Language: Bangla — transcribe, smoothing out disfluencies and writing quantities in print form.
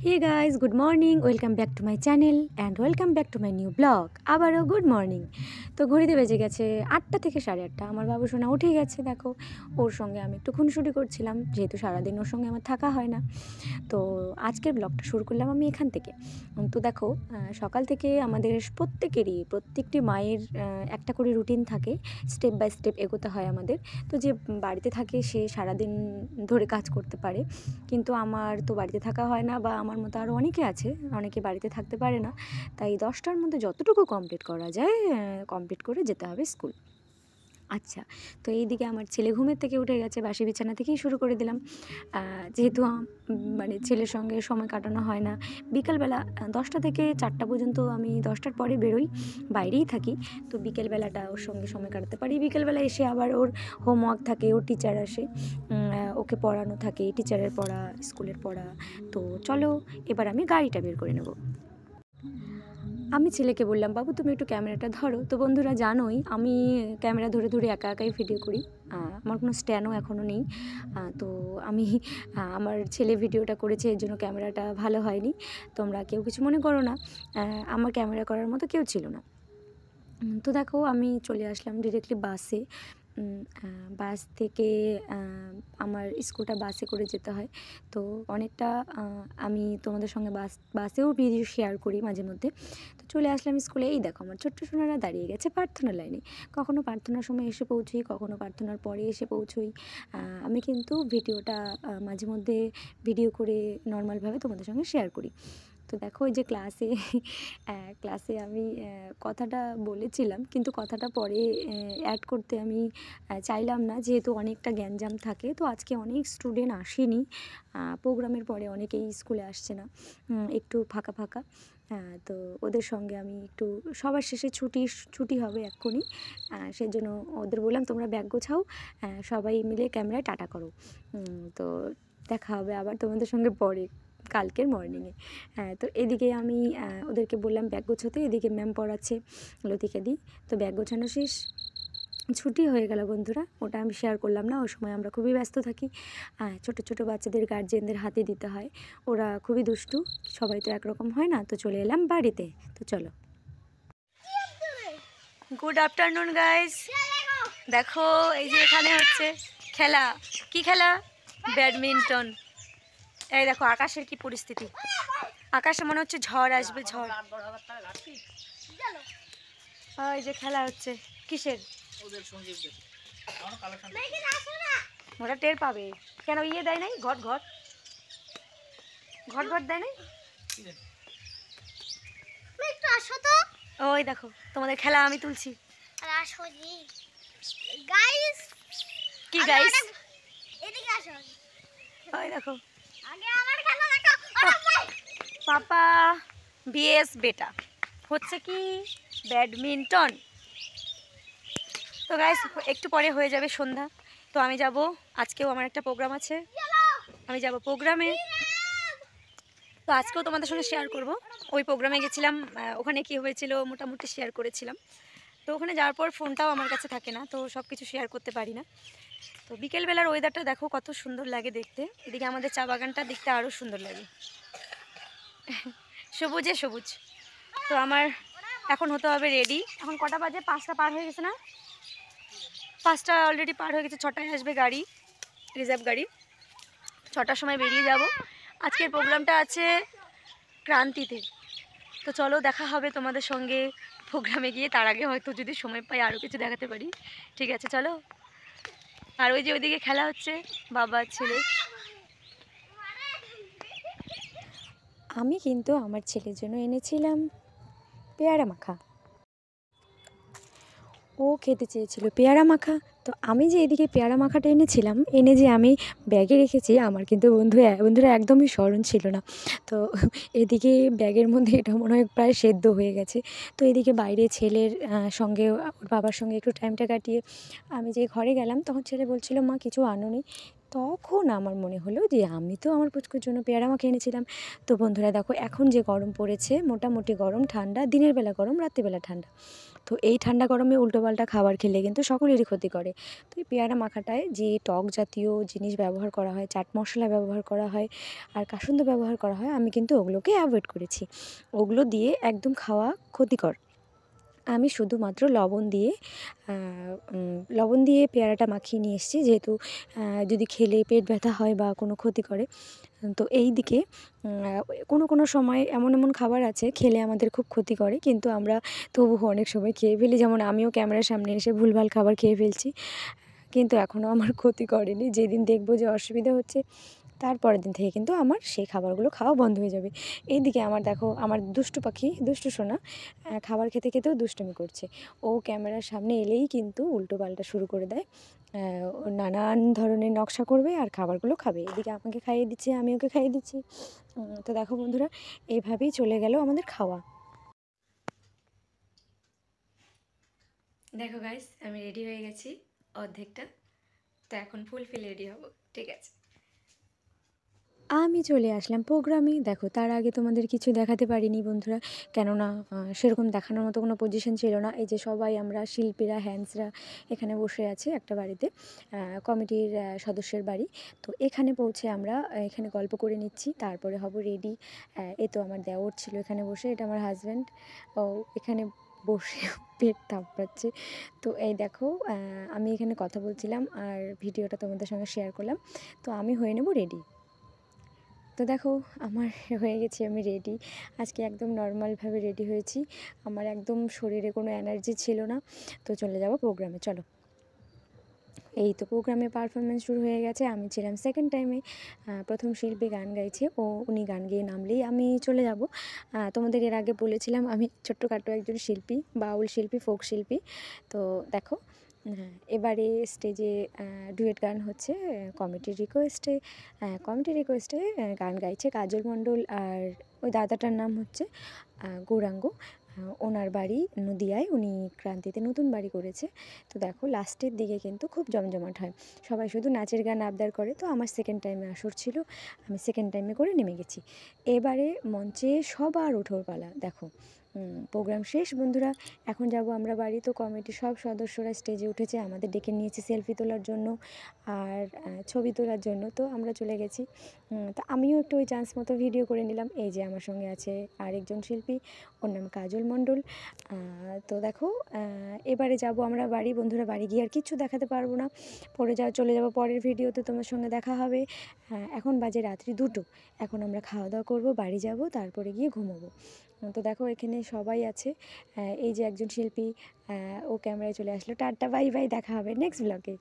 Hey guys, good morning. Welcome back to my channel and welcome back to my new blog. আবারও গুড মর্নিং। তো ঘড়িতে বেজে গেছে 8টা থেকে 8:30। আমার বাবু সোনা উঠে গেছে, দেখো। ওর সঙ্গে আমি একটু খুনসুটি করছিলাম, যেহেতু সারাদিন ওর সঙ্গে আমার থাকা হয় না। তো আজকের ব্লগটা শুরু করলাম আমি এখান থেকে। তো দেখো, সকাল থেকে আমাদের প্রত্যেকটি মায়ের একটা করে রুটিন থাকে, স্টেপ বাই স্টেপ এগোতে হয় আমাদের। তো যে বাড়িতে থাকে সে সারাদিন ধরে কাজ করতে পারে, কিন্তু আমার তো বাড়িতে থাকা হয় না, বা আমার মতো আরও অনেকে আছে, অনেকে বাড়িতে থাকতে পারে না। তাই 10টার মধ্যে যতটুকু কমপ্লিট করা যায় কমপ্লিট করে যেতে হবে স্কুল। আচ্ছা, তো এইদিকে আমার ছেলে ঘুমের থেকে উঠে গেছে, বাসি বিছানা থেকেই শুরু করে দিলাম। যেহেতু মানে ছেলের সঙ্গে সময় কাটানো হয় না, বিকালবেলা 10টা থেকে 4টা পর্যন্ত আমি 10টার পরে বেরোই, বাইরেই থাকি। তো বিকেলবেলাটা ওর সঙ্গে সময় কাটাতে পারি। বিকেলবেলা এসে আবার ওর হোমওয়ার্ক থাকে, ওর টিচার আসে, ওকে পড়ানো থাকে, টিচারের পড়া, স্কুলের পড়া। তো চলো এবার আমি গাড়িটা বের করে নেব। আমি ছেলেকে বললাম, বাবু তুমি একটু ক্যামেরাটা ধরো। তো বন্ধুরা জানোই আমি ক্যামেরা ধরে ধরে একা একাই ভিডিও করি, আমার কোনো স্ট্যান্ডও এখনও নেই। তো আমি আমার ছেলে ভিডিওটা করেছে, এর জন্য ক্যামেরাটা ভালো হয়নি, তোমরা কেউ কিছু মনে করো না। আমার ক্যামেরা করার মতো কেউ ছিল না। তো দেখো আমি চলে আসলাম ডিরেক্টলি বাসে। বাস থেকে আমার স্কুলটা বাসে করে যেতে হয়। তো অনেকটা আমি তোমাদের সঙ্গে বাসেও ভিডিও শেয়ার করি মাঝে মধ্যে। তো চলে আসলাম স্কুলে। এই দেখো আমার ছোট্ট সোনারা দাঁড়িয়ে গেছে প্রার্থনা লাইনে। কখনো প্রার্থনার সময় এসে পৌঁছোই, কখনো প্রার্থনার পরে এসে পৌঁছোই। আমি কিন্তু ভিডিওটা মাঝে মধ্যে ভিডিও করে নর্মালভাবে তোমাদের সঙ্গে শেয়ার করি। তো দেখো ওই যে ক্লাসে আমি কথাটা বলেছিলাম, কিন্তু কথাটা পরে অ্যাড করতে আমি চাইলাম না, যেহেতু অনেকটা গ্যাঞ্জাম থাকে। তো আজকে অনেক স্টুডেন্ট আসেনি, প্রোগ্রামের পরে অনেকেই স্কুলে আসছে না, একটু ফাঁকা ফাঁকা। তো ওদের সঙ্গে আমি একটু, সবার শেষে ছুটি হবে এক্ষুনি, সেজন্য ওদের বললাম তোমরা ব্যাগ গোছাও, সবাই মিলে ক্যামেরায় টাটা করো। তো দেখা হবে আবার তোমাদের সঙ্গে পরে কালকের মর্নিংয়ে। তো এদিকে আমি ওদেরকে বললাম ব্যাগ গোছাতে, এদিকে ম্যাম পড়াচ্ছে লতিকাদি। তো ব্যাগ গোছানো শেষ, ছুটি হয়ে গেল বন্ধুরা। ওটা আমি শেয়ার করলাম না, ওই সময় আমরা খুবই ব্যস্ত থাকি। ছোটো ছোটো বাচ্চাদের গার্জেনদের হাতে দিতে হয়, ওরা খুবই দুষ্টু, সবাই তো একরকম হয় না। তো চলে এলাম বাড়িতে। তো চলো, গুড আফটারনুন গাইস। দেখো এই যে এখানে হচ্ছে খেলা। কি খেলা? ব্যাডমিন্টন। এই দেখো আকাশের কি পরিস্থিতি, আকাশে মনে হচ্ছে ঝড় আসবে, ঝড়। এই যে খেলা হচ্ছে, কিসের? ওরা টের পাবে কেন? ইয়ে দেয় নাই, ঘট ঘট ঘট ঘট দেয় নাই। ওই দেখো তোমাদের খেলা আমি তুলছি। কি গাইস? ওই দেখো পাপা বিএস বেটা হচ্ছে কি ব্যাডমিন্টন। তো গাইস একটু পরে হয়ে যাবে সন্ধ্যা। তো আমি যাব, আজকেও আমার একটা প্রোগ্রাম আছে, আমি যাব প্রোগ্রামে। তো আজকেও তোমাদের সঙ্গে শেয়ার করব। ওই প্রোগ্রামে গেছিলাম, ওখানে কি হয়েছিল মোটামুটি শেয়ার করেছিলাম। তো ওখানে যাওয়ার পর ফোনটাও আমার কাছে থাকে না, তো সব কিছু শেয়ার করতে পারি না। তো বিকেলবেলার ওয়েদারটা দেখো কত সুন্দর লাগে দেখতে। এদিকে আমাদের চা বাগানটা দেখতে আরও সুন্দর লাগে, সবুজে সবুজ। তো আমার এখন হতে হবে রেডি। এখন কটা বাজে? 5টা পার হয়ে গেছে না? 5টা অলরেডি পার হয়ে গেছে। 6টায় আসবে গাড়ি, রিজার্ভ গাড়ি। 6টার সময় বেরিয়ে যাব। আজকের প্রোগ্রামটা আছে ক্রান্তিতে। তো চলো দেখা হবে তোমাদের সঙ্গে প্রোগ্রামে গিয়ে। তার আগে হয়তো যদি সময় পাই আরও কিছু দেখাতে পারি। ঠিক আছে চলো। আর ওই যে ওইদিকে খেলা হচ্ছে বাবা ছেলে। আমি কিন্তু আমার ছেলের জন্য এনেছিলাম পেয়ারা মাখা। ও খেতে চেয়েছিল পেয়ারা মাখা। তো আমি যে এদিকে পেয়ারা মাখাটা এনেছিলাম, এনে যে আমি ব্যাগে রেখেছি, আমার কিন্তু বন্ধুরা একদমই স্মরণ ছিল না। তো এদিকে ব্যাগের মধ্যে এটা মনে হয় প্রায় সেদ্ধ হয়ে গেছে। তো এদিকে বাইরে ছেলের সঙ্গে, ওর বাবার সঙ্গে একটু টাইমটা কাটিয়ে আমি যে ঘরে গেলাম, তখন ছেলে বলছিল মা কিছু আনোনি। তখন আমার মনে হলো যে আমি তো আমার পুচকুর জন্য পেয়ারা মাখা এনেছিলাম। তো বন্ধুরা দেখো, এখন যে গরম পড়েছে, মোটামুটি গরম, ঠান্ডা, দিনের বেলা গরম, রাত্রিবেলা ঠান্ডা। তো এই ঠান্ডা গরমে উল্টোপাল্টা খাবার খেলে কিন্তু সকলেরই ক্ষতি করে। তো এই পেয়ারা মাখাটায় যে টক জাতীয় জিনিস ব্যবহার করা হয়, চাট মশলা ব্যবহার করা হয় আর কাসুন্দ ব্যবহার করা হয়, আমি কিন্তু ওগুলোকে অ্যাভয়েড করেছি। ওগুলো দিয়ে একদম খাওয়া ক্ষতিকর। আমি শুধুমাত্র লবণ দিয়ে পেয়ারাটা মাখিয়ে নিয়ে এসেছি, যেহেতু যদি খেলে পেট ব্যথা হয় বা কোনো ক্ষতি করে। তো এই দিকে কোনো সময় এমন খাবার আছে খেলে আমাদের খুব ক্ষতি করে, কিন্তু আমরা তবুও অনেক সময় খেয়ে ফেলি। যেমন আমিও ক্যামেরার সামনে এসে ভুলভাল খাবার খেয়ে ফেলছি, কিন্তু এখনও আমার ক্ষতি করেনি। যেদিন দেখবো যে অসুবিধা হচ্ছে, তারপরের দিন থেকে কিন্তু আমার সেই খাবারগুলো খাওয়া বন্ধ হয়ে যাবে। এইদিকে আমার দেখো, আমার দুষ্টু পাখি, দুষ্টু সোনা খাবার খেতে খেতেও দুষ্টুমি করছে। ও ক্যামেরার সামনে এলেই কিন্তু উল্টোপাল্টা শুরু করে দেয়। ও নানান ধরনের নকশা করবে আর খাবারগুলো খাবে। এদিকে আমাকে খাইয়ে দিচ্ছে, আমি ওকে খাইয়ে দিচ্ছি। তো দেখো বন্ধুরা, এইভাবেই চলে গেল আমাদের খাওয়া। দেখো গাইস, আমি রেডি হয়ে গেছি অর্ধেকটা। তো এখন ফুলফিল রেডি হব, ঠিক আছে। আমি চলে আসলাম প্রোগ্রামে। দেখো, তার আগে তোমাদের কিছু দেখাতে পারিনি বন্ধুরা, কেননা সেরকম দেখানোর মতো কোনো পজিশন ছিল না। এই যে সবাই আমরা শিল্পীরা, হ্যান্ডসরা এখানে বসে আছে একটা বাড়িতে, কমিটির সদস্যের বাড়ি। তো এখানে পৌঁছে আমরা এখানে গল্প করে নিচ্ছি, তারপরে হব রেডি। এ তো আমার দেওর ছিল এখানে বসে, এটা আমার হাজব্যান্ড। ও এখানে বসে পেট থাপড়াচ্ছে। তো এই দেখো, আমি এখানে কথা বলছিলাম আর ভিডিওটা তোমাদের সঙ্গে শেয়ার করলাম। তো আমি হয়ে নেব রেডি। তো দেখো, আমার হয়ে গেছি, আমি রেডি। আজকে একদম নর্মালভাবে রেডি হয়েছি, আমার একদম শরীরে কোনো এনার্জি ছিল না। তো চলে যাব প্রোগ্রামে, চলো। এই তো প্রোগ্রামে পারফরমেন্স শুরু হয়ে গেছে। আমি ছিলাম সেকেন্ড টাইমে। প্রথম শিল্পী গান গাইছে, উনি গান গেয়ে নামলেই আমি চলে যাব। তোমাদের এর আগে বলেছিলাম আমি ছোট্টখাটো একজন শিল্পী, বাউল শিল্পী, ফোক শিল্পী। তো দেখো, এবারে স্টেজে ডুয়েট গান হচ্ছে কমিটির রিকোয়েস্টে গান গাইছে কাজল মণ্ডল, আর ওই দাদাটার নাম হচ্ছে গৌরাঙ্গ। ওনার বাড়ি নদিয়ায়, উনি ক্রান্তিতে নতুন বাড়ি করেছে। তো দেখো, লাস্টের দিকে কিন্তু খুব জমজমাট হয়, সবাই শুধু নাচের গান আবদার করে। তো আমার সেকেন্ড টাইমে আসর ছিল, আমি সেকেন্ড টাইমে করে নেমে গেছি। এবারে মঞ্চে সবার ওঠোর পালা। দেখো, প্রোগ্রাম শেষ বন্ধুরা, এখন যাব আমরা বাড়ি। তো কমিটির সব সদস্যরা স্টেজে উঠেছে, আমাদের ডেকে নিয়েছে সেলফি তোলার জন্য আর ছবি তোলার জন্য। তো আমরা চলে গেছি। তো আমিও একটু ওই চান্স মতো ভিডিও করে নিলাম। এই যে আমার সঙ্গে আছে আরেকজন শিল্পী, ওর নাম কাজল মণ্ডল। তো দেখো, এবারে যাব আমরা বাড়ি বন্ধুরা। বাড়ি গিয়ে আর কিচ্ছু দেখাতে পারবো না, চলে যাব পরের ভিডিওতে, তোমার সঙ্গে দেখা হবে। এখন বাজে রাত্রি 2টো। এখন আমরা খাওয়া দাওয়া করবো, বাড়ি যাব, তারপরে গিয়ে ঘুমোবো। তো দেখো, এখানে সবাই আছে। এই যে একজন শিল্পী, ও ক্যামেরায় চলে আসলো। টাটা, বাই বাই, দেখা হবে নেক্সট ব্লগে।